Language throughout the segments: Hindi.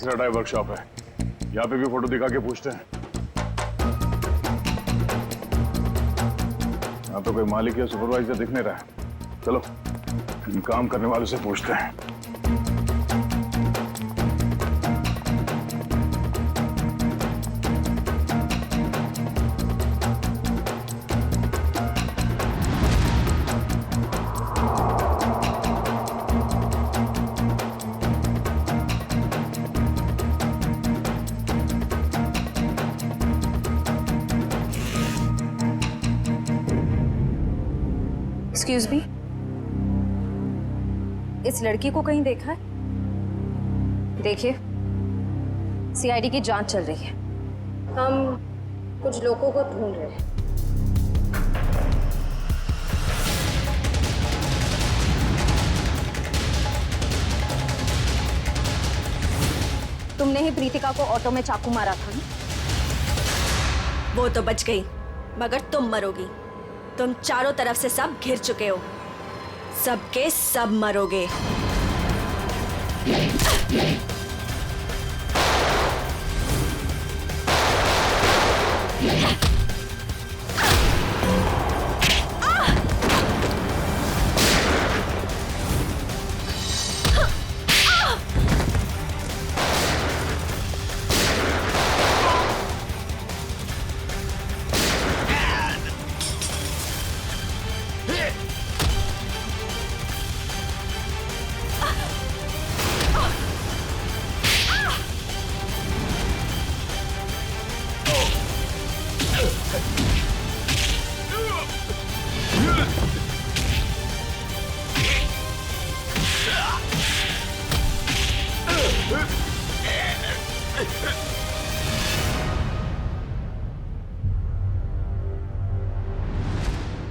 तीसरा ड्राइव वर्कशॉप है, यहाँ पे भी फोटो दिखा के पूछते हैं। यहाँ तो कोई मालिक या सुपरवाइजर दिख नहीं रहा है। चलो इन काम करने वालों से पूछते हैं। एक्सक्यूज मी, इस लड़की को कहीं देखा है? देखिए, सीआईडी की जांच चल रही है। हम कुछ लोगों को ढूंढ रहे हैं। तुमने ही प्रीतिका को ऑटो में चाकू मारा था ना? वो तो बच गई, मगर तुम मरोगी। तुम चारों तरफ से सब घिर चुके हो, सबके सब मरोगे।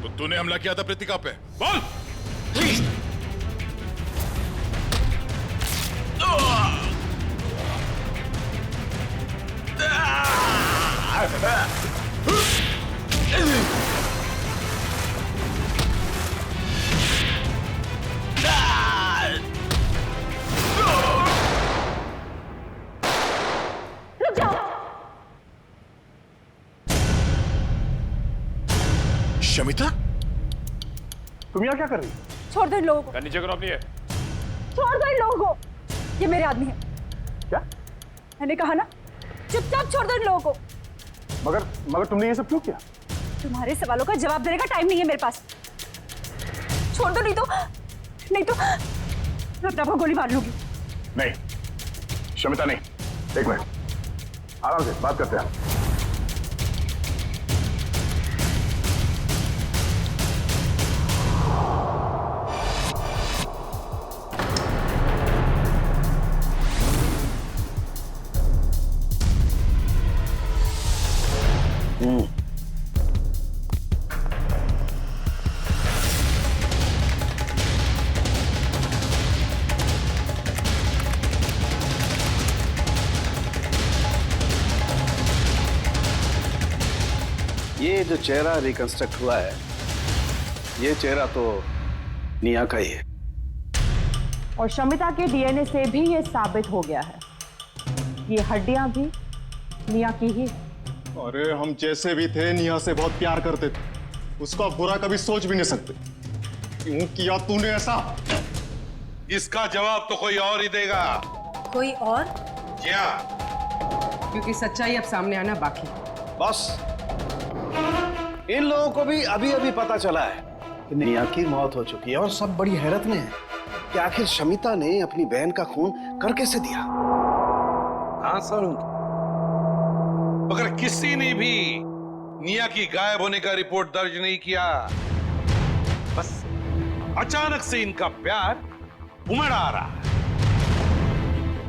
तो तूने हमला किया था प्रीतिका पे, बोल। प्लीज। शमिता, तुम यहाँ क्या कर रही हो? छोड़ दो इन लोगों को। नीचे करो अपनी है। छोड़ दो इन लोगों को, ये मेरे आदमी है। क्या? मैंने कहा ना, चुपचाप छोड़ दो इन लोगों को। मगर तुमने ये सब क्यों किया? तुम्हारे सवालों का जवाब देने का टाइम नहीं है मेरे पास। छोड़ दो, नहीं तो मैं अपना आपको गोली मार लूंगी। नहीं शमिता, नहीं। एक मिनट, आराम से बात करते हैं। ये जो चेहरा रिकंस्ट्रक्ट हुआ है, ये चेहरा तो निया का ही है। और शमिता के डीएनए से भी ये साबित हो गया है, ये हड्डियां भी निया की ही। अरे हम जैसे भी थे निया से बहुत प्यार करते थे, उसका बुरा कभी सोच भी नहीं सकते। क्यों किया तूने ऐसा? इसका जवाब तो कोई और ही देगा। कोई और? क्या? क्योंकि सच्चाई अब सामने आना बाकी। बॉस, इन लोगों को भी अभी अभी पता चला है कि निया की मौत हो चुकी है और सब बड़ी हैरत में है कि आखिर शमिता ने अपनी बहन का खून कर कैसे दिया। हाँ सर, मगर किसी ने भी निया की गायब होने का रिपोर्ट दर्ज नहीं किया। बस अचानक से इनका प्यार उमड़ आ रहा है।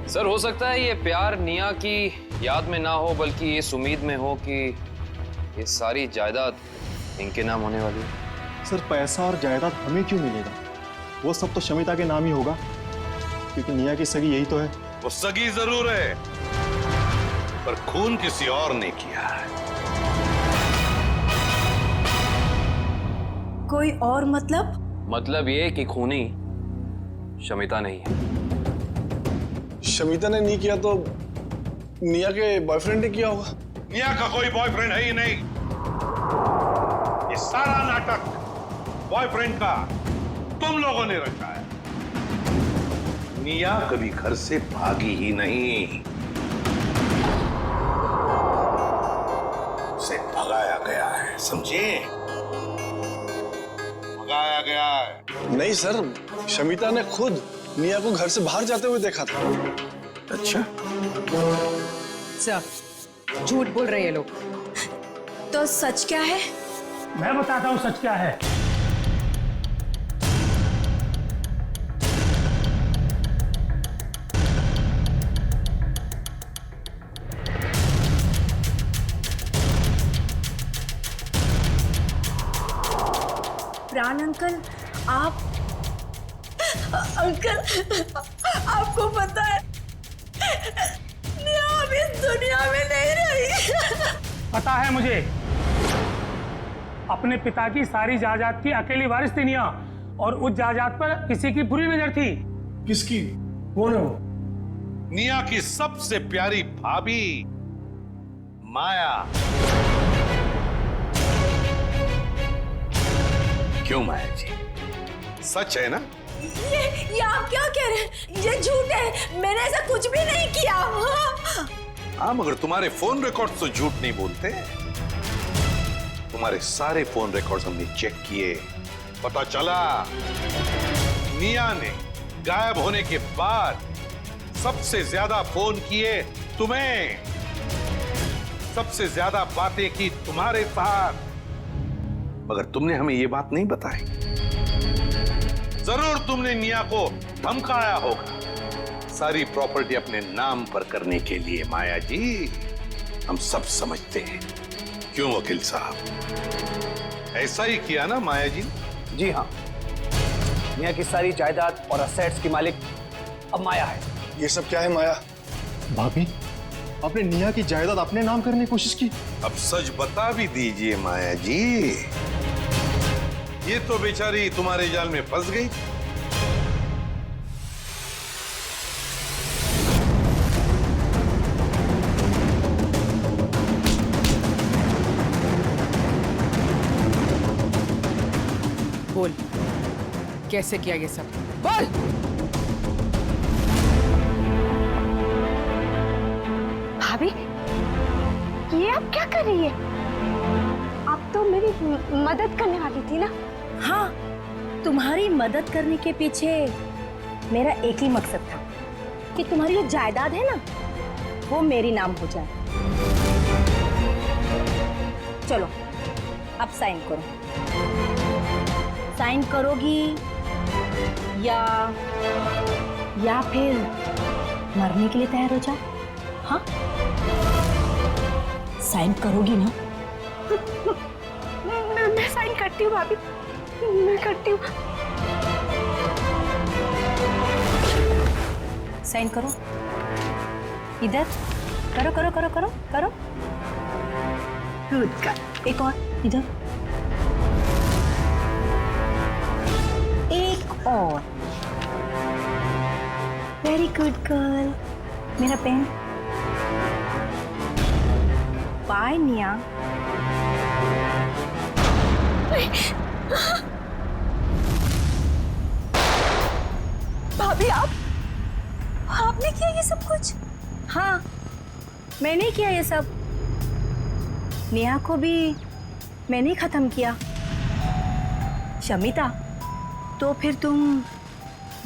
सर, हो सकता है ये प्यार निया की याद में ना हो, बल्कि इस उम्मीद में हो कि ये सारी जायदाद इनके नाम होने वाली है। सर पैसा और जायदाद हमें क्यों मिलेगा? वो सब तो शमिता के नाम ही होगा, क्योंकि निया की सगी यही तो है। वो सगी जरूर है, पर खून किसी और ने किया है। कोई और मतलब? मतलब ये कि खूनी शमिता नहीं है। शमिता ने नहीं किया तो निया के बॉयफ्रेंड ने किया होगा। निया का कोई बॉयफ्रेंड है ही नहीं। ये सारा नाटक बॉयफ्रेंड का तुम लोगों ने रचा है। निया कभी घर से भागी ही नहीं, उसे भगाया गया है, समझे? भगाया गया है। नहीं सर, शमिता ने खुद निया को घर से बाहर जाते हुए देखा था। अच्छा, सर झूठ बोल रहे हैं ये लोग। तो सच क्या है? मैं बताता हूँ सच क्या है। प्राण अंकल, आप अंकल, आपको पता है निया अब इस दुनिया में नहीं रही। पता है मुझे, अपने पिता की सारी जायदाद की अकेली वारिस थी निया, और उस जायदाद पर किसी की बुरी नजर थी। किसकी? कौन है वो? निया की सबसे प्यारी भाभी माया। क्यों माया जी, सच है ना? ये आप क्या कह रहे हैं? ये झूठ है, मैंने ऐसा कुछ भी नहीं किया। हाँ, मगर तुम्हारे फोन रिकॉर्ड्स तो झूठ नहीं बोलते। तुम्हारे सारे फोन रिकॉर्ड्स हमने चेक किए, पता चला निया ने गायब होने के बाद सबसे ज्यादा फोन किए तुम्हें, सबसे ज्यादा बातें की तुम्हारे साथ, मगर तुमने हमें ये बात नहीं बताई। जरूर तुमने निया को धमकाया होगा सारी प्रॉपर्टी अपने नाम पर करने के लिए। माया जी, हम सब समझते हैं। क्यों वकील साहब, ऐसा ही किया ना माया जी? जी हाँ, निया की सारी जायदाद और असेट्स की मालिक अब माया है। ये सब क्या है माया? भाभी, आपने निया की जायदाद अपने नाम करने की कोशिश की। अब सच बता भी दीजिए माया जी, ये तो बेचारी तुम्हारे जाल में फंस गई। बोल, कैसे किया ये सब? बोल। भाभी, ये आप क्या कर रही है? आप तो मेरी मदद करने वाली थी ना? हाँ, तुम्हारी मदद करने के पीछे मेरा एक ही मकसद था कि तुम्हारी जो जायदाद है ना, वो मेरी नाम हो जाए। चलो, अब साइन करो। साइन करोगी या फिर मरने के लिए तैयार हो जाओ? हाँ, साइन करोगी ना? मैं साइन करती हूँ भाभी, मैं करती हूँ। साइन करो, इधर करो करो करो करो करो। Good girl. एक और, इधर एक और। Very good girl. मेरा पेन। बाय निया। भाभी, आपने किया ये सब कुछ? हाँ, मैंने किया ये सब। नेहा को भी मैंने ही खत्म किया। शमिता, तो फिर तुम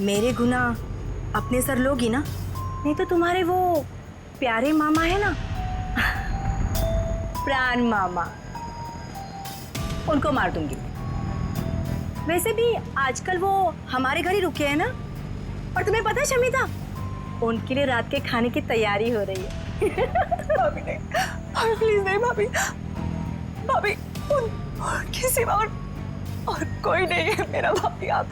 मेरे गुनाह अपने सर लोगी ना? नहीं तो तुम्हारे वो प्यारे मामा है ना, प्राण मामा, उनको मार दूंगी। वैसे भी आजकल वो हमारे घर ही रुके हैं ना। और तुम्हें पता है शमिता, उनके लिए रात के खाने की तैयारी हो रही है। भाभी नहीं, भाभी प्लीज नहीं। भाभी उनके सिवा और कोई नहीं है मेरा। भाभी आप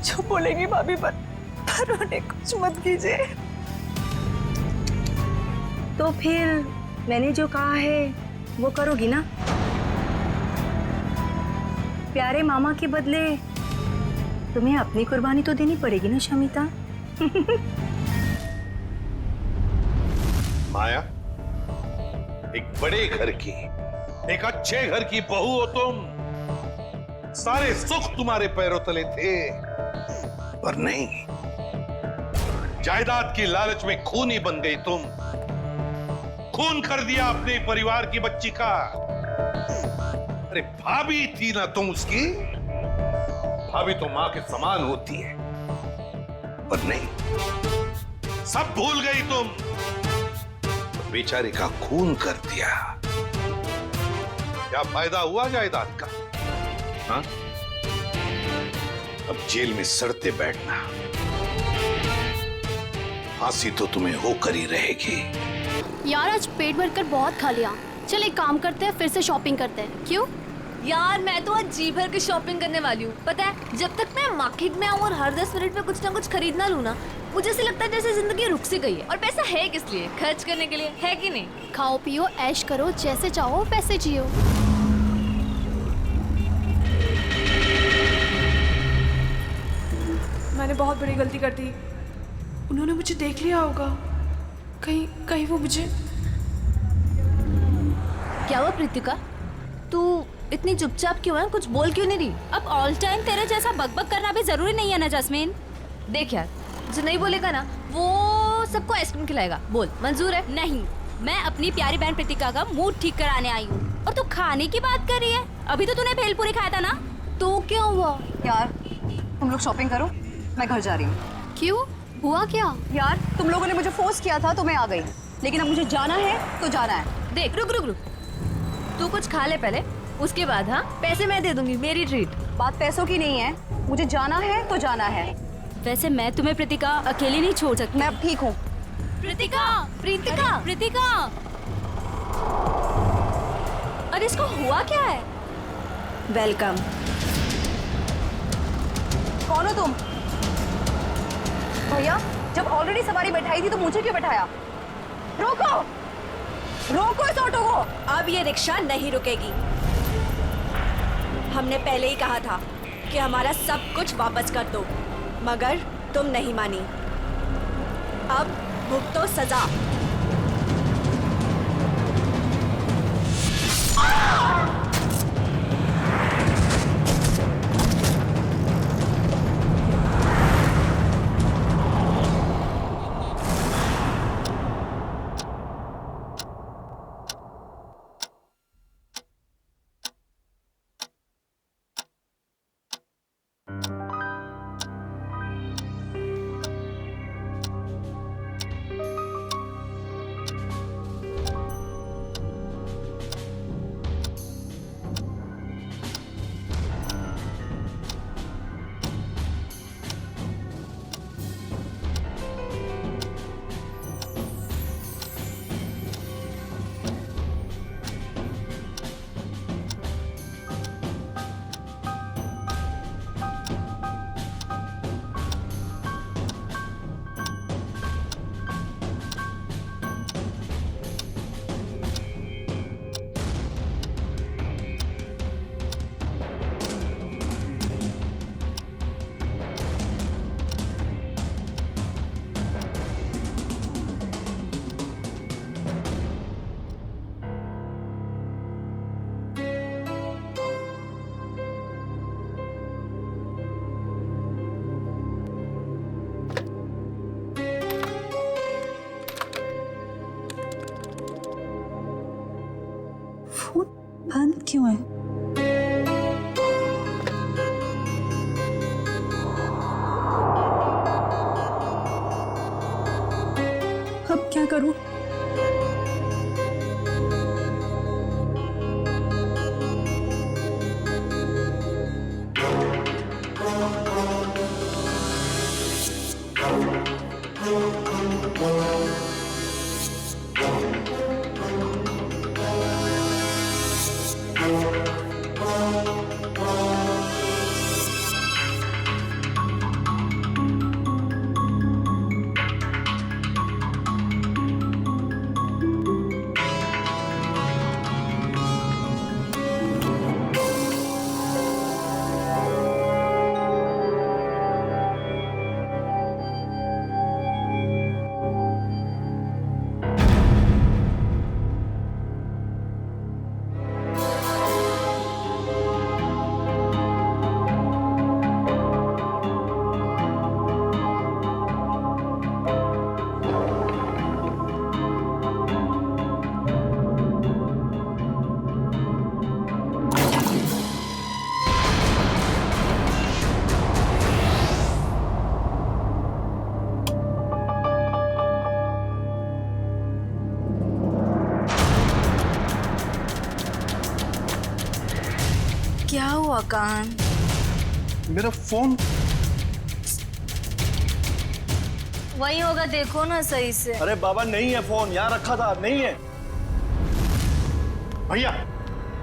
जो बोलेंगी भाभी, पर उन्हें कुछ मत कीजिए। तो फिर मैंने जो कहा है वो करोगी ना? प्यारे मामा के बदले तुम्हें अपनी कुर्बानी तो देनी पड़ेगी ना शमिता? माया, एक बड़े घर की, एक अच्छे घर की बहू हो तुम। सारे सुख तुम्हारे पैरों तले थे, पर नहीं, जायदाद की लालच में खूनी बन गई तुम। खून कर दिया अपने परिवार की बच्ची का। अरे भाभी थी ना तुम उसकी, भाभी तो मां के समान होती है, पर नहीं, सब भूल गई तुम। बेचारे का खून कर दिया। क्या फायदा हुआ जायदाद का? हाँ? अब जेल में सड़ते बैठना, फांसी तो तुम्हें होकर ही रहेगी। यार आज पेट भरकर बहुत खा लिया, चल एक काम करते हैं, फिर से शॉपिंग करते हैं। क्यों? यार मैं तो आज जी भर के शॉपिंग करने वाली हूँ। पता है, जब तक मैं मार्केट में आऊँ और हर 10 मिनट में कुछ ना कुछ खरीदना लूँ ना, मुझे ऐसे लगता है जैसे जिंदगी रुक सी गई है। और पैसा है किस लिए? खर्च करने के लिए, है कि नहीं? खाओ पियो ऐश करो, जैसे चाहो वैसे जियो। मैंने बहुत बड़ी गलती कर दी। उन्होंने मुझे देख लिया होगा, कहीं वो मुझे। क्या हुआ प्रीतिका, तू इतनी चुपचाप क्यों है? कुछ बोल क्यों नहीं रही? अब ऑल टाइम तेरे जैसा बकबक करना भी जरूरी नहीं है ना जैस्मीन। देख यार, जो नहीं बोलेगा ना वो सबको आइसक्रीम खिलाएगा। बोल, मंजूर है? नहीं, मैं अपनी प्यारी बहन प्रीतिका का मूड ठीक कराने आई हूँ और तू खाने की बात कर रही है। अभी तो तूने भेलपूरी खाया था ना। तो क्या हुआ? यार तुम लोग शॉपिंग करो, मैं घर जा रही हूँ। क्यों? हुआ क्या? यार तुम लोगों ने मुझे फोर्स किया था तो मैं आ गई, लेकिन अब मुझे जाना है तो जाना है। देख, रुक रुक रुक, तू कुछ खा ले पहले, उसके बाद हाँ पैसे मैं दे दूंगी, मेरी ट्रीट। बात पैसों की नहीं है, मुझे जाना है तो जाना है। वैसे मैं तुम्हें प्रीतिका अकेली नहीं छोड़ सकती। मैं अब ठीक हूँ। प्रीतिका, प्रीतिका, प्रीतिका। अरे इसको हुआ क्या है? वेलकम। कौन हो तुम? भैया, जब ऑलरेडी सवारी बैठाई थी तो मुझे क्यों बैठाया? रोको, रोको इस ऑटो को। अब ये रिक्शा नहीं रुकेगी। हमने पहले ही कहा था कि हमारा सब कुछ वापस कर दो, मगर तुम नहीं मानी। अब भुगतो सजा। बंद क्यों है? अब क्या करूं? क्या हुआ कान? मेरा फोन वही होगा, देखो ना सही से। अरे बाबा नहीं है फोन, यहाँ रखा था, नहीं है। भैया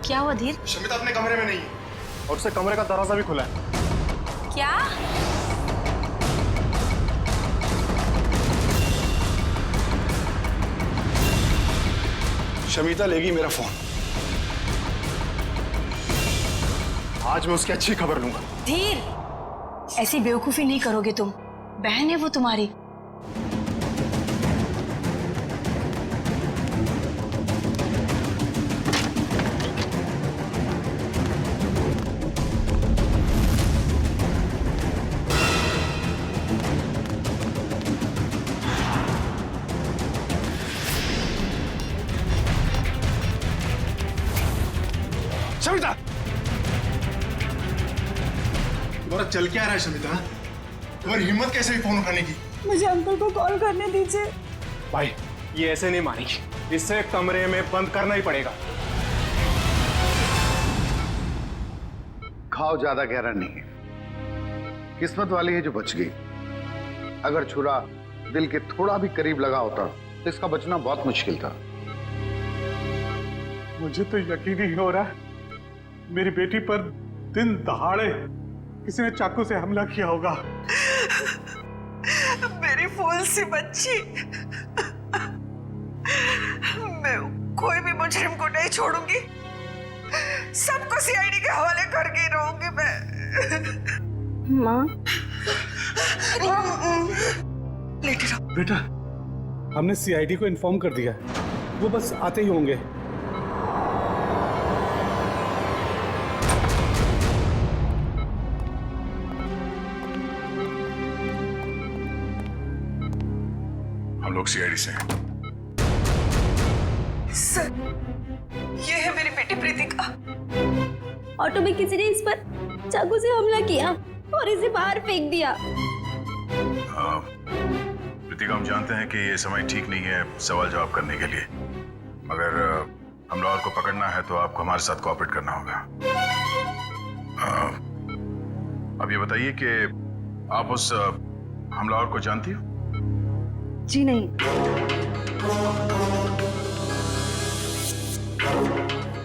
क्या हुआ धीर? शमिता अपने कमरे में नहीं है और उससे कमरे का दरवाजा भी खुला है। क्या? शमिता लेगी मेरा फोन। आज मैं उसकी अच्छी खबर लूंगा। धीर, ऐसी बेवकूफी नहीं करोगे तुम। बहन है वो तुम्हारी। शमिता, तुम्हारा चल क्या रहा है शमिता? तुम्हारी हिम्मत कैसे हुई फोन उठाने की? मुझे अंकल को कॉल करने दीजिए। भाई ये ऐसे नहीं मानेगी, इससे कमरे में बंद करना ही पड़ेगा। घाव ज्यादा गहरा नहीं है, किस्मत वाली है जो बच गई। अगर छुरा दिल के थोड़ा भी करीब लगा होता तो इसका बचना बहुत मुश्किल था। मुझे तो यकीन ही हो रहा है मेरी बेटी पर दिन दहाड़े किसी ने चाकू से हमला किया होगा। मेरी फूल सी बच्ची, मैं कोई भी मुजरिम को नहीं छोड़ूंगी। सबको सीआईडी के हवाले करके रहूंगी मैं। माँ, लेटे रहो। बेटा, हमने सीआईडी को इन्फॉर्म कर दिया, वो बस आते ही होंगे। हम लोग सीआईडी से हैं। सर, ये है मेरी बेटी प्रीतिका। ऑटो में किसी ने इस पर चाकू से हमला किया और इसे बाहर फेंक दिया। प्रीतिका, हम जानते हैं कि ये समय ठीक नहीं है सवाल जवाब करने के लिए, मगर हमलावर को पकड़ना है तो आपको हमारे साथ कोऑपरेट करना होगा। अब ये बताइए कि आप उस हमलावर को जानती हो? जी नहीं।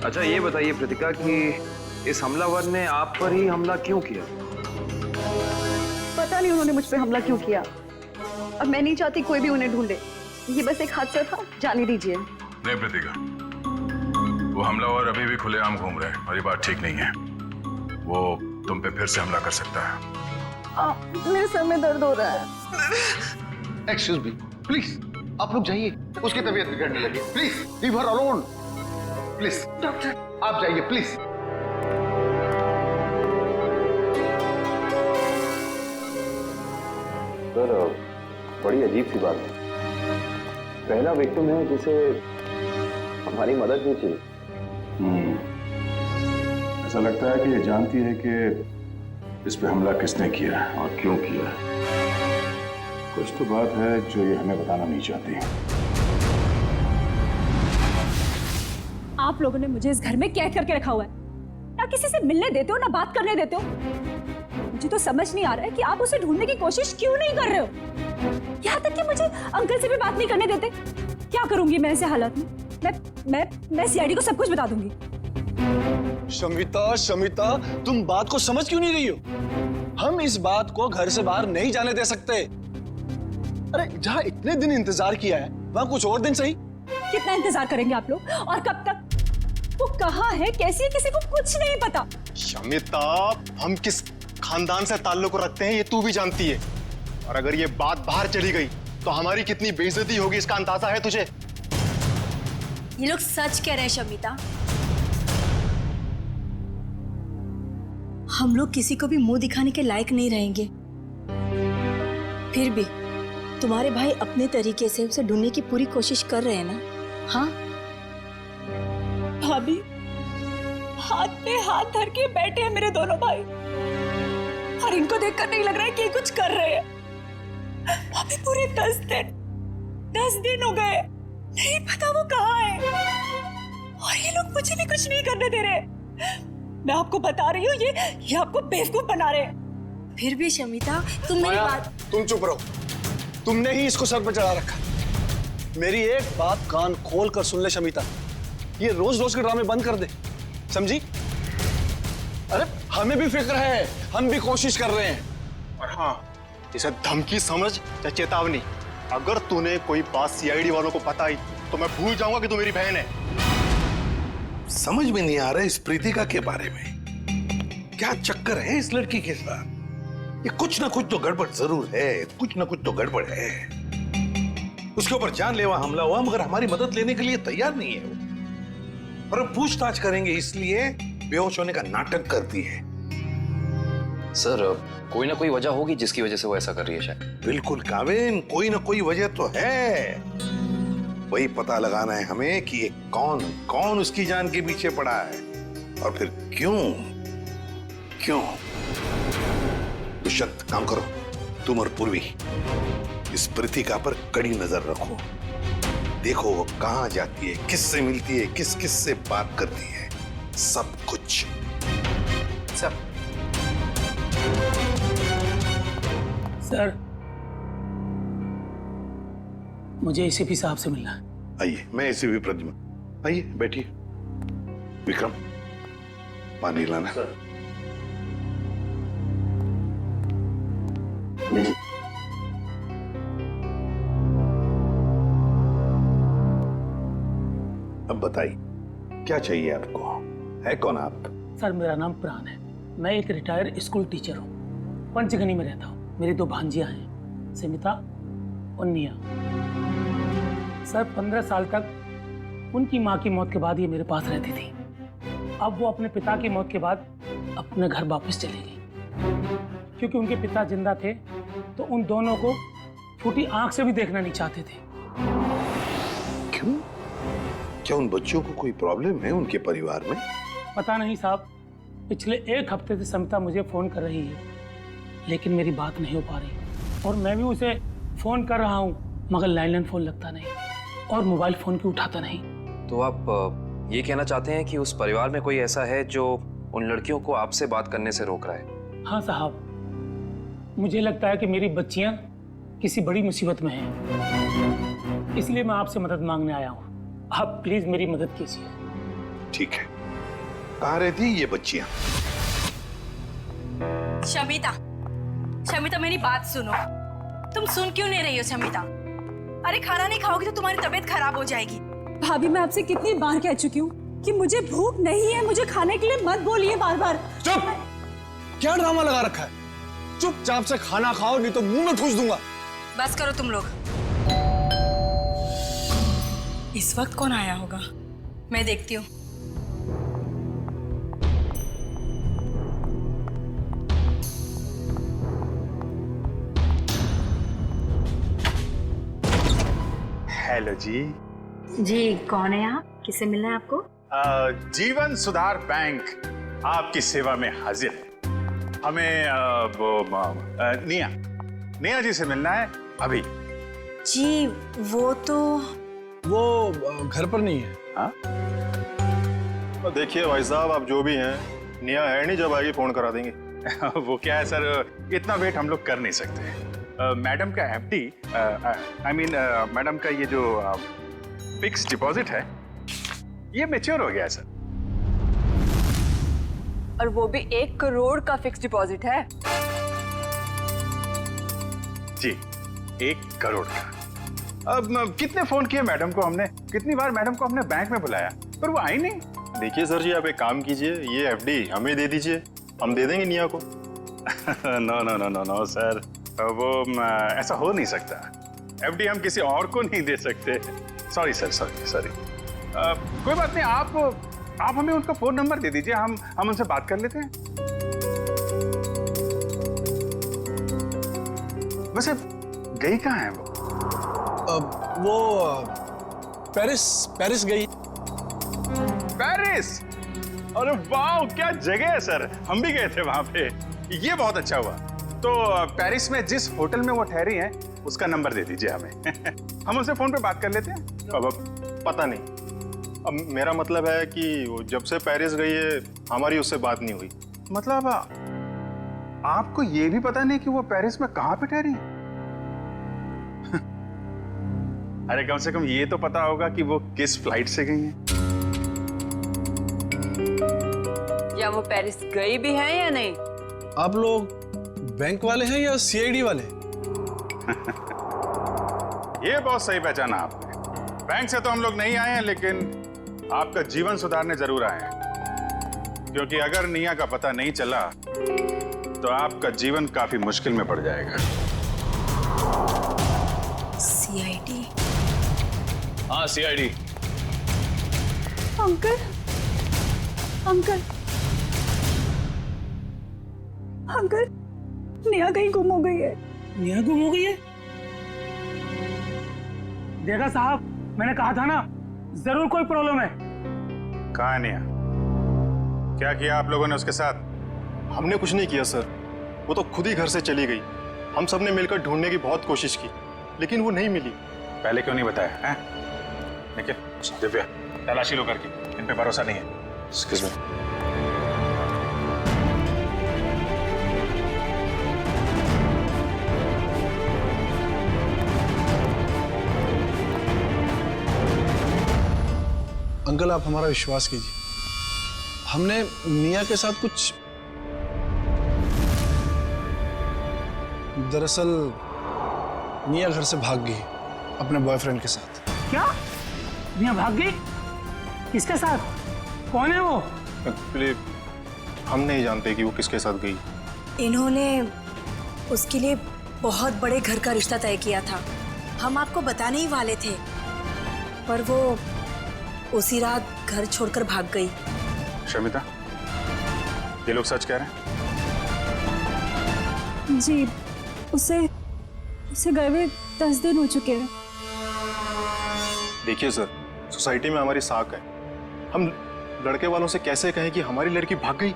अच्छा ये बताइए प्रीतिका कि इस हमलावर ने आप पर ही हमला क्यों किया? पता नहीं उन्होंने मुझ पे हमला क्यों किया, और मैं नहीं चाहती कोई भी उन्हें ढूंढे। ये बस एक हादसा था, जाने दीजिए। नहीं प्रीतिका, वो हमलावर अभी भी खुलेआम घूम रहे हैं और ये बात ठीक नहीं है। वो तुम पे फिर से हमला कर सकता है। मेरे सर में दर्द हो रहा है। एक्सक्यूज मी, प्लीज आप लोग जाइए, उसकी तबीयत बिगड़ने लगी। Please leave her alone. Please doctor आप जाइए प्लीज। सर, बड़ी अजीब सी बात है। पहला विक्टिम है जिसे हमारी मदद नहीं चाहिए। ऐसा लगता है कि ये जानती है कि इस पे हमला किसने किया है और क्यों किया है। कुछ तो बात है जो ये हमें बताना नहीं चाहती। आप लोगों ने मुझे इस घर में कैद करके रखा हुआ है, ना किसी से मिलने देते हो ना बात करने देते हो। मुझे तो समझ नहीं आ रहा है कि आप उसे ढूंढने की कोशिश क्यों नहीं कर रहे हो। यहाँ तक कि मुझे अंकल से भी बात नहीं करने देते। क्या करूंगी मैं ऐसे हालात में? मैं सीआईडी को सब कुछ बता दूंगी। शमिता, शमिता, तुम बात को समझ क्यों नहीं रही हो? हम इस बात को घर से बाहर नहीं जाने दे सकते। अरे जहाँ इतने दिन इंतजार किया है वहाँ कुछ और दिन सही। कितना इंतजार करेंगे आप लोग, और कब तक? वो कहाँ है, कैसी है, किसी को कुछ नहीं पता। शमिता, हम किस खानदान से ताल्लुक रखते हैं ये तू भी जानती है, और अगर ये बात बाहर चली गई तो हमारी कितनी बेइज्जती होगी इसका अंदाजा है तुझे? ये लोग सच कह रहे हैं शमिता। हम लोग किसी को भी मुंह दिखाने के लायक नहीं रहेंगे। फिर भी तुम्हारे भाई अपने तरीके से उसे ढूंढने की पूरी कोशिश कर रहे हैं ना? हाँ भाभी, हाथ पे हाथ धर के बैठे हैं मेरे दोनों भाई, और इनको देखकर नहीं लग रहा है कि ये कुछ कर रहे हैं। अभी पूरे 10 दिन हो गए, नहीं पता वो कहाँ है, और ये लोग मुझे भी कुछ नहीं करने दे रहे। मैं आपको बता रही हूँ, ये आपको बेवकूफ बना रहे हैं। फिर भी शमिता, तुम मेरी माया, बात। तुम चुप रहो। तुमने ही इसको सर पर चढ़ा रखा। मेरी एक बात कान खोल कर सुन ले शमिता, ये रोज रोज के ड्रामे बंद कर दे, समझी? अरे हमें भी फिक्र है, हम भी कोशिश कर रहे हैं। और हाँ, इसे धमकी समझ या चेतावनी। अगर तूने कोई बात सीआईडी वालों को बताई तो मैं भूल जाऊंगा कि तू मेरी बहन है। समझ में नहीं आ रहा इस प्रीतिका के बारे में, क्या चक्कर है इस लड़की के साथ? ये कुछ ना कुछ तो गड़बड़ जरूर है, कुछ ना कुछ तो गड़बड़ है। उसके ऊपर जानलेवा हमला हुआ मगर हमारी मदद लेने के लिए तैयार नहीं है वो। और हम पूछताछ करेंगे इसलिए बेहोश होने का नाटक करती है। सर कोई ना कोई वजह होगी जिसकी वजह से वो ऐसा कर रही है शायद। बिल्कुल काविन, कोई ना कोई वजह तो है। वही पता लगाना है हमें कि ये कौन उसकी जान के पीछे पड़ा है और फिर क्यों। दुष्यंत, काम करो, तुम और पूर्वी इस प्रीतिका पर कड़ी नजर रखो। देखो वो कहां जाती है, किससे मिलती है, किस से बात करती है, सब कुछ। सर, मुझे एसीपी साहब से मिलना है। आइए, मैं एसीपी प्रद्युम्न, आइए बैठिए। विक्रम, पानी लाना। अब बताइए क्या चाहिए आपको, है कौन आप? सर मेरा नाम प्राण है, मैं एक रिटायर्ड स्कूल टीचर हूँ, पंचगनी में रहता हूँ। मेरी 2 भांजियां हैं, समिता और निया। सर 15 साल तक उनकी माँ की मौत के बाद ये मेरे पास रहती थी। अब वो अपने पिता की मौत के बाद अपने घर वापस चली गई, क्योंकि उनके पिता जिंदा थे तो उन दोनों को फूटी आंख से भी देखना नहीं चाहते थे। क्यों? क्या उन बच्चों को कोई प्रॉब्लम है उनके परिवार में? पता नहीं साहब, पिछले 1 हफ्ते से समिता मुझे फोन कर रही है लेकिन मेरी बात नहीं हो पा रही, और मैं भी उसे फोन कर रहा हूँ मगर लैंडलाइन फोन लगता नहीं और मोबाइल फोन भी उठाता नहीं। तो आप ये कहना चाहते हैं कि उस परिवार में कोई ऐसा है जो उन लड़कियों को आपसे बात करने से रोक रहा है? हाँ साहब, मुझे लगता है कि मेरी बच्चियां किसी बड़ी मुसीबत में हैं, इसलिए मैं आपसे मदद मांगने आया हूँ। आप प्लीज मेरी मदद कीजिए। ठीक है, कहाँ रहती ये बच्चियां? शमिता मेरी बात सुनो। तुम सुन क्यों नहीं रही हो शमिता? अरे खाना नहीं खाओगी तो तुम्हारी तबीयत खराब हो जाएगी। भाभी मैं आपसे कितनी बार कह चुकी हूँ कि मुझे भूख नहीं है, मुझे खाने के लिए मत बोलिए बार बार। चुप! क्या ड्रामा लगा रखा है? चुपचाप से खाना खाओ नहीं तो मुंह में ठूस दूंगा। बस करो तुम लोग। इस वक्त कौन आया होगा, मैं देखती हूँ। हेलो जी। जी कौन है आप? किससे मिलना है आपको? जीवन सुधार बैंक आपकी सेवा में हाजिर है। हमें निया जी से मिलना है अभी। जी वो घर पर नहीं है। हाँ? देखिए भाई साहब, आप जो भी हैं, निया है नहीं, जब आएगी फोन करा देंगे। वो क्या है सर, इतना वेट हम लोग कर नहीं सकते। मैडम का एफडी, आई मीन मैडम का ये जो फिक्स डिपॉजिट है ये मैच्योर हो गया है सर। और वो भी 1 करोड़ का फिक्स डिपॉजिट है। जी 1 करोड़ का। अब कितने फोन किए मैडम को हमने, कितनी बार मैडम को हमने बैंक में बुलाया पर वो आई नहीं। देखिए सर जी, आप एक काम कीजिए, ये एफडी हमें दे दीजिए, हम दे देंगे निया को। No no no no no sir, वो ऐसा हो नहीं सकता। एफडी हम किसी और को नहीं दे सकते। Sorry sir, sorry. कोई बात नहीं, आप हमें उनका फोन नंबर दे दीजिए, हम उनसे बात कर लेते हैं। वैसे गई कहाँ है वो? वो पेरिस गई। पेरिस? अरे वाह, क्या जगह है सर, हम भी गए थे वहां पे। ये बहुत अच्छा हुआ। तो पेरिस में जिस होटल में वो ठहरी हैं उसका नंबर दे दीजिए हमें। हम उनसे फोन पे बात कर लेते हैं। अब पता नहीं, अब मेरा मतलब है कि वो जब से पेरिस गई है हमारी उससे बात नहीं हुई। मतलब आपको ये भी पता नहीं कि वो पेरिस में कहाँ पे ठहरी? अरे कम से कम ये तो पता होगा कि वो किस फ्लाइट से गई हैं। या वो पेरिस गई भी है या नहीं? आप लोग बैंक वाले हैं या सीआईडी वाले? ये बहुत सही पहचाना आपने। बैंक से तो हम लोग नहीं आए हैं, लेकिन आपका जीवन सुधारने जरूर आए हैं। क्योंकि अगर निया का पता नहीं चला तो आपका जीवन काफी मुश्किल में पड़ जाएगा। सीआईडी? हाँ, CID. Uncle, uncle, uncle, Neha कहीं गुम हो गई है। नेहा गुम हो गई है? देखा साहब, मैंने कहा था ना, जरूर कोई प्रॉब्लम है। कहाँ है निया? क्या किया आप लोगों ने उसके साथ? हमने कुछ नहीं किया सर, वो तो खुद ही घर से चली गई। हम सब ने मिलकर ढूंढने की बहुत कोशिश की, लेकिन वो नहीं मिली। पहले क्यों नहीं बताया हैं? निखिल, दिव्या, तलाशी लो करके, इन पे भरोसा नहीं है। Excuse me. अंकल आप हमारा विश्वास कीजिए, हमने निया के साथ कुछ, दरअसल निया घर से भाग गई अपने बॉयफ्रेंड के साथ। क्या? नेहा भाग गई? किसके साथ? कौन है वो? एक्चुअली हम नहीं जानते कि वो किसके साथ गई। इन्होंने उसके लिए बहुत बड़े घर का रिश्ता तय किया था। हम आपको बताने ही वाले थे, पर वो उसी रात घर छोड़कर भाग गई। शमिता, ये लोग सच कह रहे हैं? जी, उसे गए हुए 10 दिन हो चुके हैं। देखिए सर, सोसाइटी में हमारी साख है, हम लड़के वालों से कैसे कहें कि हमारी लड़की भाग गई?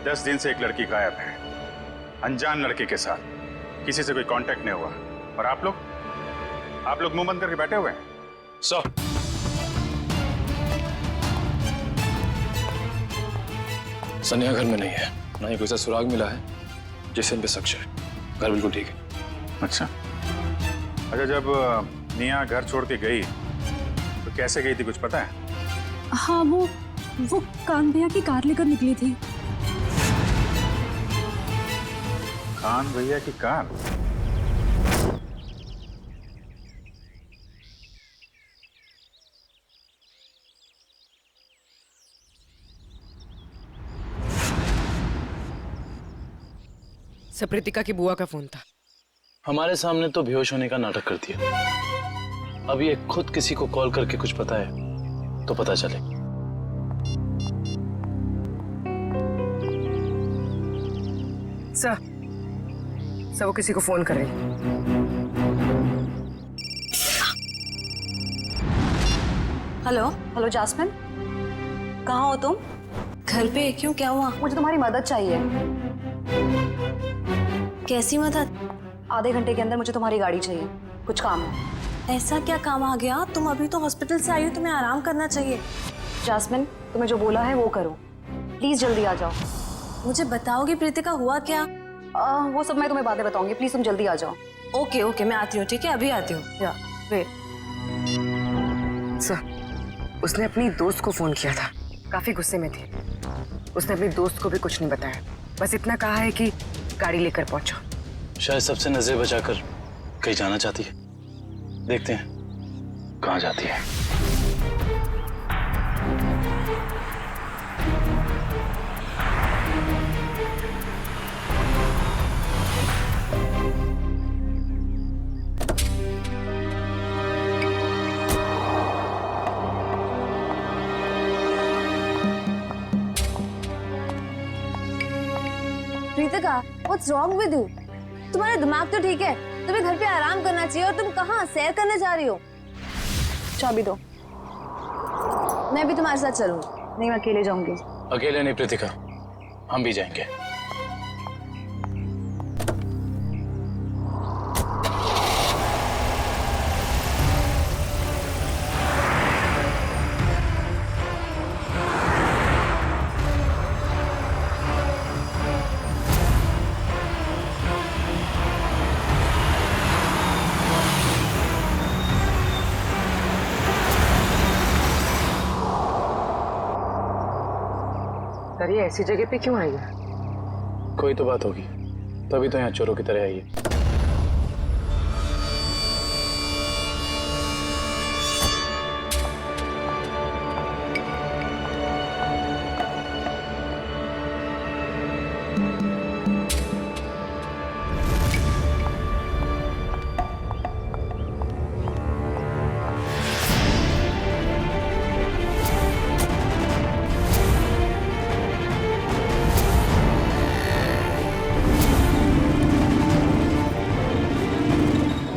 10 दिन से एक लड़की गायब है, अनजान लड़के के साथ, किसी से कोई कांटेक्ट नहीं हुआ। और आप लोग मुंह बंद करके बैठे हुए हैं। सो सनिया घर में नहीं है, ना ही कोई सा सुराग मिला है जिससे इन पे शक है। घर बिल्कुल ठीक है। अच्छा, जब निया घर छोड़ के गई तो कैसे गई थी, कुछ पता है? हाँ, वो कान भैया की कार लेकर निकली थी। कान भैया की कार? सप्रीतिका की बुआ का फोन था। हमारे सामने तो बेहोश होने का नाटक करती है। अब ये खुद किसी को कॉल करके कुछ पता है तो पता चले। सर वो किसी को फोन कर रही है। हेलो जास्मिन, कहाँ हो तुम? घर पे? क्यों, क्या हुआ? मुझे तुम्हारी मदद चाहिए। कैसी मदद? आधे घंटे के अंदर मुझे तुम्हारी गाड़ी चाहिए, कुछ काम है। ऐसा क्या काम आ गया? तुम अभी तो हॉस्पिटल से आई हो, तुम्हें आराम करना चाहिए। जास्मिन, तुम्हें जो बोला है वो करो, प्लीज जल्दी आ जाओ। मुझे बताओगी प्रीतिका हुआ क्या? वो सब मैं तुम्हें बातें बताऊंगी, प्लीज तुम जल्दी आ जाओ। ओके मैं आती हूँ, ठीक है, अभी आती हूँ। या वेट। सर, उसने अपनी दोस्त को फोन किया था, काफी गुस्से में थी। उसने अपनी दोस्त को भी कुछ नहीं बताया, बस इतना कहा है कि गाड़ी लेकर पहुंचो। शायद सबसे नजर बचाकर कहीं जाना चाहती है। देखते हैं कहाँ जाती है। Preetika, what's wrong with you? तुम्हारा दिमाग तो ठीक है, तुम्हें घर पे आराम करना चाहिए और तुम कहाँ सैर करने जा रही हो? चाबी दो। मैं भी तुम्हारे साथ चलूंगी। नहीं, मैं अकेले जाऊंगी। अकेले नहीं प्रीतिका, हम भी जाएंगे। सर ये ऐसी जगह पे क्यों आई है? कोई तो बात होगी, तभी तो यहाँ चोरों की तरह आई है।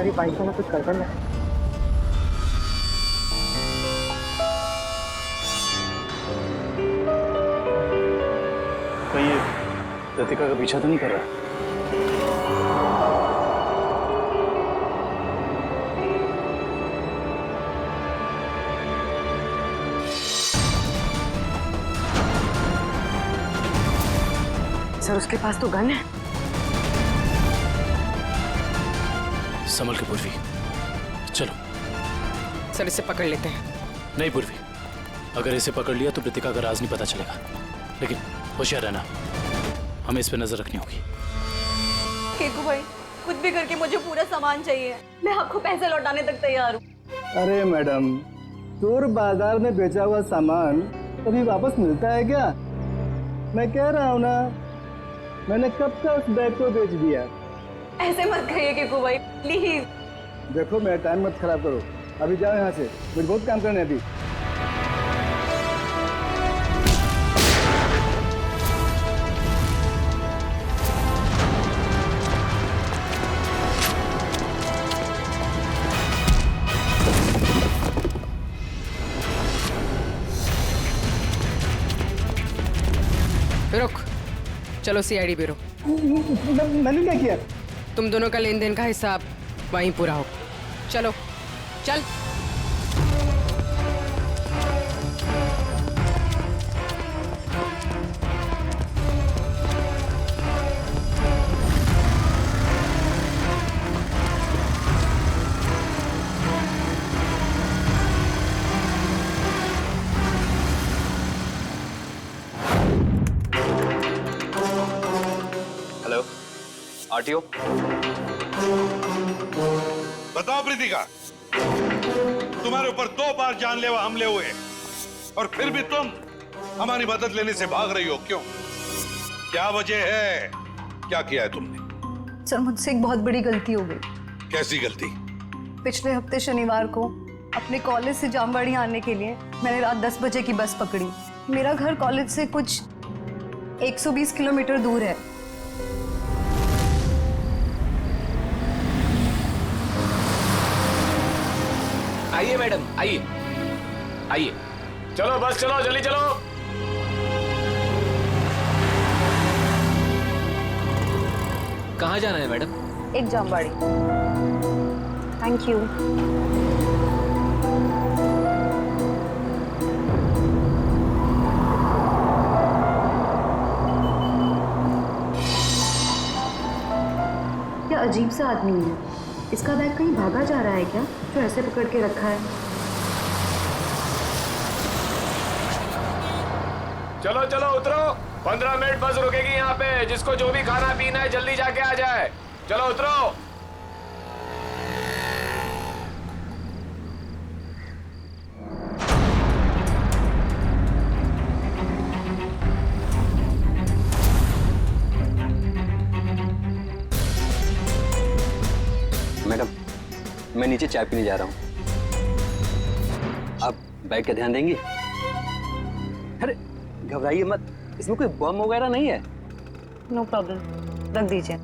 मेरी बाइक वाला कुछ कर देना। कहीं ये लतिका का पीछा तो नहीं कर रहा? सर उसके पास तो गन है। संभल के पूर्वी, चलो। सर इसे पकड़ लेते हैं। नहीं पूर्वी, अगर इसे पकड़ लिया तो प्रीतिका का राज नहीं पता चलेगा, लेकिन होशियार रहना, हमें इस पे नजर रखनी होगी। केकू भाई, कुछ भी करके मुझे पूरा सामान चाहिए। मैं आपको पैसे लौटाने तक तैयार हूँ। अरे मैडम, चोर बाजार में बेचा हुआ सामान कभी वापस मिलता है क्या? मैं कह रहा हूँ ना, मैंने कब का उस बैग को बेच दिया। ऐसे मत कहिए केकू भाई, प्लीज। देखो मेरा टाइम मत खराब करो, अभी जाओ यहाँ से, मुझे बहुत काम करना है अभी। रुक, चलो सीआईडी ब्यूरो। मैंने क्या किया? तुम दोनों का लेन देन का हिसाब वहीं पूरा हो। चलो चल। Hello RTO. बताओ प्रीतिका, तुम्हारे ऊपर 2 बार जानलेवा हमले हुए और फिर भी तुम हमारी मदद लेने से भाग रही हो, क्यों? क्या वजह है? क्या किया है तुमने? सर मुझसे एक बहुत बड़ी गलती हो गई। कैसी गलती? पिछले हफ्ते शनिवार को अपने कॉलेज से जामवाड़ी आने के लिए मैंने रात 10 बजे की बस पकड़ी। मेरा घर कॉलेज से कुछ 120 किलोमीटर दूर है। आइए मैडम, आइए आइए। चलो बस चलो, जल्दी चलो। कहाँ जाना है मैडम? एक जामवाड़ी। Thank you. क्या अजीब सा आदमी है। इसका बैग कहीं भागा जा रहा है क्या, जो ऐसे पकड़ के रखा है? चलो चलो उतरो, 15 मिनट बस रुकेगी यहाँ पे। जिसको जो भी खाना पीना है जल्दी जाके आ जाए। चलो उतरो। मैडम, मैं नीचे चाय पीने जा रहा हूँ, आप बैग का ध्यान देंगे? अरे घबराइए मत, इसमें कोई बम वगैरह नहीं है। नो प्रॉब्लम, रख दीजिए।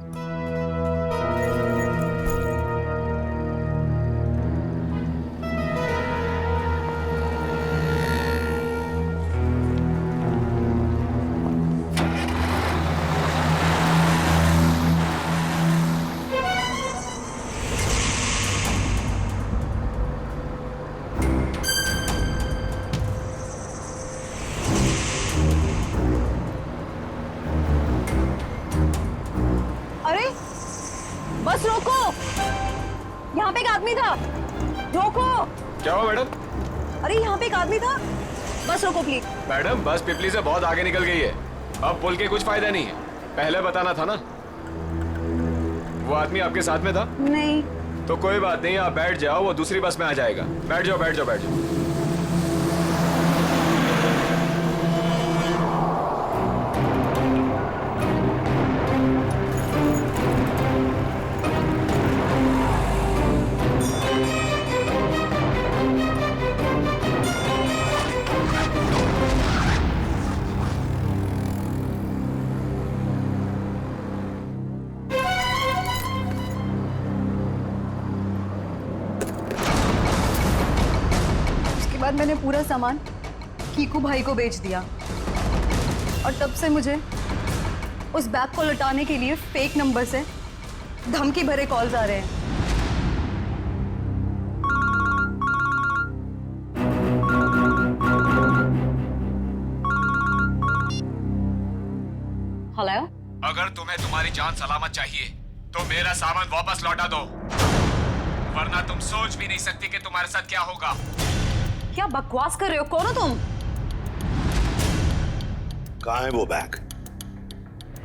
बस रोको, यहाँ पे एक आदमी था। रोको। क्या हुआ मैडम? अरे यहाँ पे एक आदमी था, बस रोको प्लीज। मैडम बस पिपली से बहुत आगे निकल गई है। अब बोल के कुछ फायदा नहीं है, पहले बताना था ना। वो आदमी आपके साथ में था? नहीं। तो कोई बात नहीं, आप बैठ जाओ, वो दूसरी बस में आ जाएगा। बैठ जाओ, बैठ जाओ, बैठ जाओ। बाद मैंने पूरा सामान कीकू भाई को बेच दिया और तब से मुझे उस बैग को लौटाने के लिए फेक नंबर से धमकी भरे कॉल्स आ रहे हैं। हेलो, अगर तुम्हें तुम्हारी जान सलामत चाहिए तो मेरा सामान वापस लौटा दो, वरना तुम सोच भी नहीं सकती कि तुम्हारे साथ क्या होगा। क्या बकवास कर रहे हो? कौन हो तुम? कहाँ है वो बैग?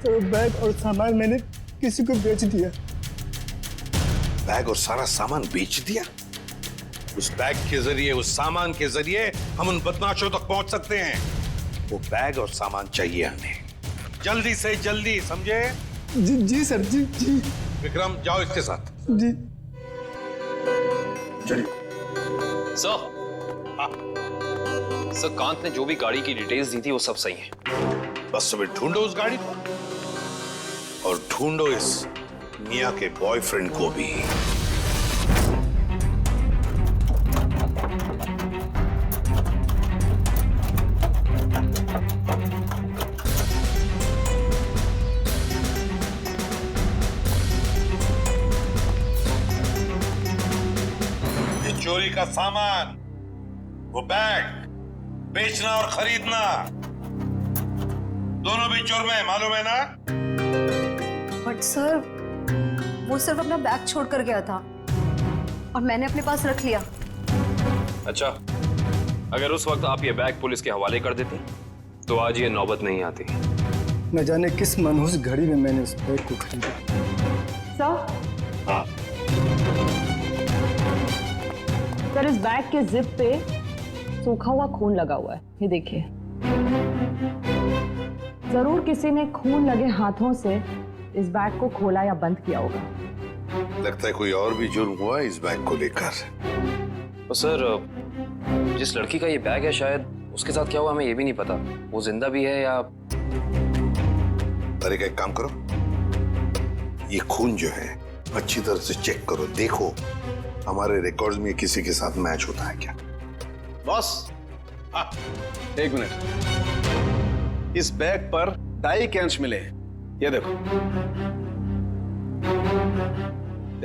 तो बैग और सामान मैंने किसी को बेच दिया। बैग और सारा सामान बेच दिया? उस बैग के जरिए, उस सामान के जरिए हम उन बदमाशों तक पहुंच सकते हैं। वो बैग और सामान चाहिए हमें, जल्दी से जल्दी, समझे? जी सर, जी। विक्रम, जाओ इसके साथ। जी चलिए। सर, कांत ने जो भी गाड़ी की डिटेल्स दी थी वो सब सही है। बस तुम्हें ढूंढो उस गाड़ी को और ढूंढो इस मिया के बॉयफ्रेंड को भी। ये चोरी का सामान, वो बैग बेचना और खरीदना दोनों भी जुर्म है, मालूम है ना? बट सर, वो सिर्फ अपना बैग छोड़कर गया था और मैंने अपने पास रख लिया। अच्छा, अगर उस वक्त आप ये बैग पुलिस के हवाले कर देते तो आज ये नौबत नहीं आती। न जाने किस मनहूस घड़ी में मैंने उस बैग को खरीदा। सर, इस बैग के जिप पे सूखा हुआ खून लगा हुआ है, ये देखिए। जरूर किसी ने खून लगे हाथों से इस बैग को खोला या बंद किया होगा। लगता है कोई और भी जुर्म हुआ इस बैग को लेकर। तो सर, जिस लड़की का ये बैग है, शायद उसके साथ क्या हुआ हमें ये भी नहीं पता। वो जिंदा भी है या... अरे, एक काम करो, ये खून जो है अच्छी तरह से चेक करो, देखो हमारे रिकॉर्ड्स में किसी के साथ मैच होता है क्या। बॉस, एक मिनट। इस बैग पर डाई के अंश मिले हैं, ये देखो।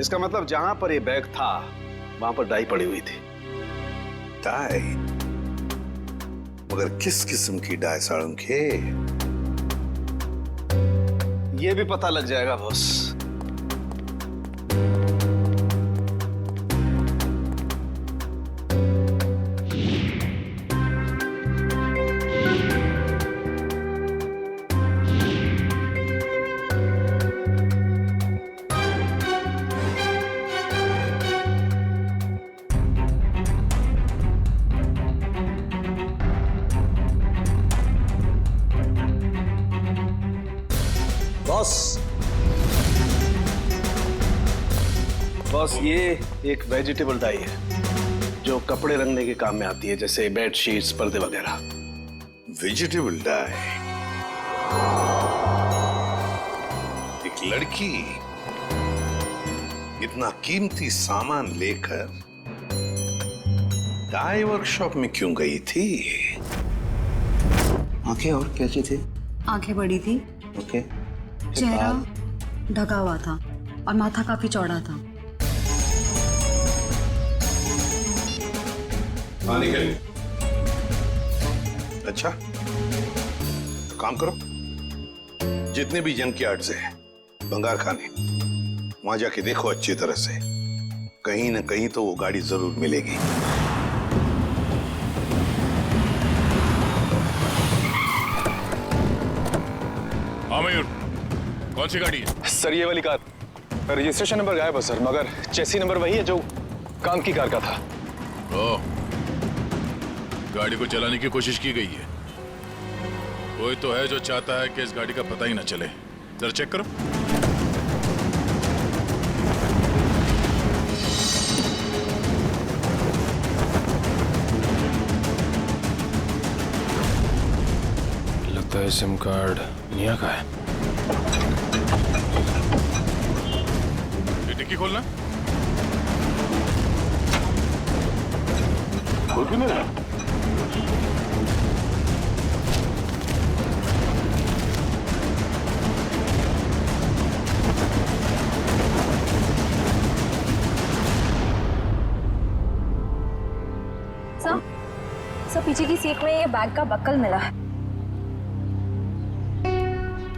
इसका मतलब जहां पर ये बैग था वहां पर डाई पड़ी हुई थी। डाई? मगर किस किस्म की डाई साळुंखे? ये भी पता लग जाएगा बॉस। बॉस, ये एक वेजिटेबल डाई है जो कपड़े रंगने के काम में आती है, जैसे बेड शीट्स, पर्दे वगैरह। Vegetable die? एक लड़की इतना कीमती सामान लेकर डाई वर्कशॉप में क्यों गई थी? आंखें और कैसी थी? आंखें बड़ी थी। ओके। चेहरा ढका हुआ था और माथा काफी चौड़ा था। अच्छा, तो काम करो, जितने भी जंक यार्ड्स है, बंगार खाने, वहां जाके देखो अच्छी तरह से, कहीं ना कहीं तो वो गाड़ी जरूर मिलेगी। मयूर, कौन सी गाड़ी है? सर ये वाली कार, रजिस्ट्रेशन नंबर गायब है सर, मगर चेसी नंबर वही है जो काम की कार का था। ओह, गाड़ी को चलाने की कोशिश की गई है। कोई तो है जो चाहता है कि इस गाड़ी का पता ही ना चले। जरा चेक करो। लगता है सिम कार्ड निया का है। ये डिक्की खोलना। खोल भी मेरा। सर पीछे की सीट में ये बैग का बक्कल मिला है।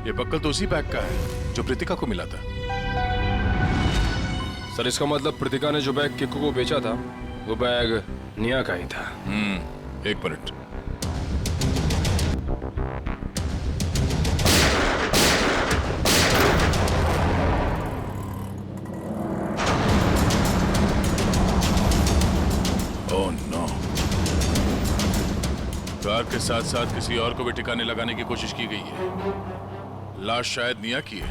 ये बक्कल तो उसी बैग का है जो प्रीतिका को मिला था। सर इसका मतलब प्रीतिका ने जो बैग किक्कू को बेचा था वो बैग निया का ही था। एक मिनट। ओह नो, कार के साथ साथ किसी और को भी ठिकाने लगाने की कोशिश की गई है। लाश शायद निया की है।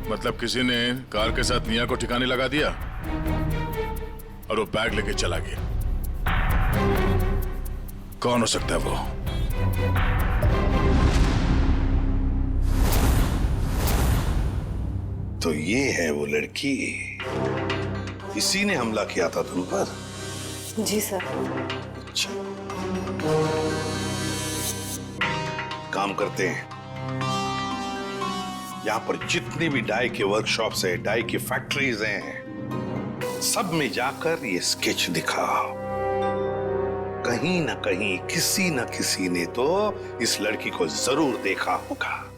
मतलब किसी ने कार के साथ निया को ठिकाने लगा दिया और वो बैग लेके चला गया। कौन हो सकता है वो? तो ये है वो लड़की, इसी ने हमला किया था तुम पर? जी सर। अच्छा, काम करते हैं, यहां पर जितनी भी डाई के वर्कशॉप्स है, डाई की फैक्ट्रीज हैं, सब में जाकर ये स्केच दिखाओ। कहीं ना कहीं किसी ना किसी ने तो इस लड़की को जरूर देखा होगा।